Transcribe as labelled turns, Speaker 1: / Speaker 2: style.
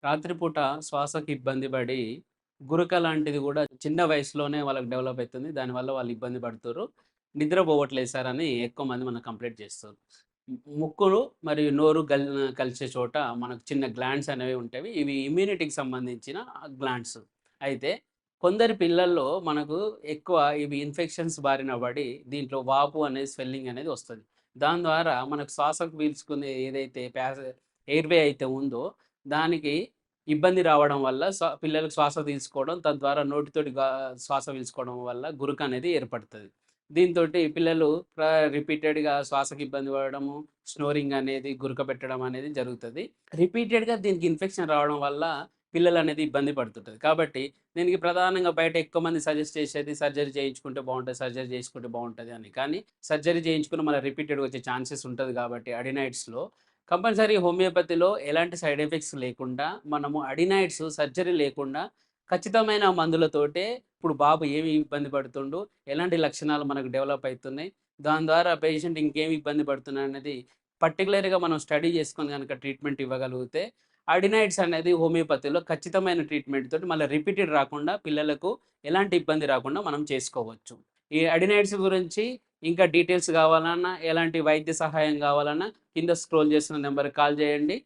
Speaker 1: రాత్రిపూట శ్వాసకి ఇబ్బంది పడి, గురక లాంటిది గూడా చిన్న వయసులోనే వాళ్ళకి డెవలప్ అయితుంది. దానివల్ల వాళ్ళు ఇబ్బంది పడుతుర్రు. నిద్రపోవట్లేదు సార్ అని ఎక్కువ మంది మనకు కంప్లెయింట్ చేస్తారు. ముక్కులు మరియు నోరు కలిసే చోట మనకు చిన్న గ్లాండ్స్ అనేవి ఉంటాయి. ఇవి ఇమ్యూనిటీకి సంబంధించిన గ్లాండ్స్. అయితే కొందరి పిల్లల్లో మనకు ఎక్కువ ఇవి ఇన్ఫెక్షన్స్ బారిన పడి దీంట్లో వాపు అనేది స్వెల్లింగ్ అనేది వస్తది. దాని ద్వారా మనకు శ్వాసకు పీల్చుకునే ఏదైతే ఎయిర్‌వే అయితే ఉందో దానికి ఇబ్బంది రావడం వల్ల పిల్లలకు శ్వాస తీసుకోవడం, తద్వారా నోటితోటి శ్వాస పీల్చుకోవడం వల్ల గురకనేది ఏర్పడతది. దీంతోటి పిల్లలు రిపీటెడ్‌గా శ్వాసకి ఇబ్బంది పడడము, స్నోరింగ్ అనేది, గురక పెట్టడం అనేది జరుగుతది. రిపీటెడ్‌గా దీనికి ఇన్ఫెక్షన్ రావడం వల్ల పిల్లలనేది ఇబ్బంది పడుతుంటది. కాబట్టి దీనికి ప్రధానంగా బయట ఎక్కువ మంది సజెస్ట్ చేసేది సర్జరీ చేయించుకుంటే బావుంటది, సర్జరీ చేసుకుంటే బావుంటది అని. కానీ సర్జరీ చేయించుకున్న మళ్ళీ రిపీటెడ్‌గా వచ్చే ఛాన్సెస్ ఉంటది కాబట్టి అడినాయిడ్స్‌లో కంపల్సరీ హోమియోపతిలో ఎలాంటి సైడ్ ఎఫెక్ట్స్ లేకుండా మనము అడినాయిడ్స్ సర్జరీ లేకుండా ఖచ్చితమైన మందులతోటే ఇప్పుడు బాబు ఏమి ఇబ్బంది పడుతుండు, ఎలాంటి లక్షణాలు మనకు డెవలప్ అయితున్నాయి, దాని ద్వారా పేషెంట్ ఇంకేమి ఇబ్బంది పడుతున్నాడనేది పర్టిక్యులర్‌గా మనం స్టడీ చేసుకొని గనక ట్రీట్మెంట్ ఇవ్వగలిగితే అడినాయిడ్స్ అనేది హోమియోపతిలో ఖచ్చితమైన ట్రీట్మెంట్ తోటి మళ్ళీ రిపీటెడ్ రాకుండా పిల్లలకు ఎలాంటి ఇబ్బంది రాకుండా మనం చేసుకోవచ్చు. ఈ అడినాయిడ్స్ గురించి ఇంకా డీటెయిల్స్ కావాలన్నా, ఎలాంటి వైద్య సహాయం కావాలన్నా కింద స్క్రోల్ చేస్తున్న నెంబర్‌కి కాల్ చేయండి.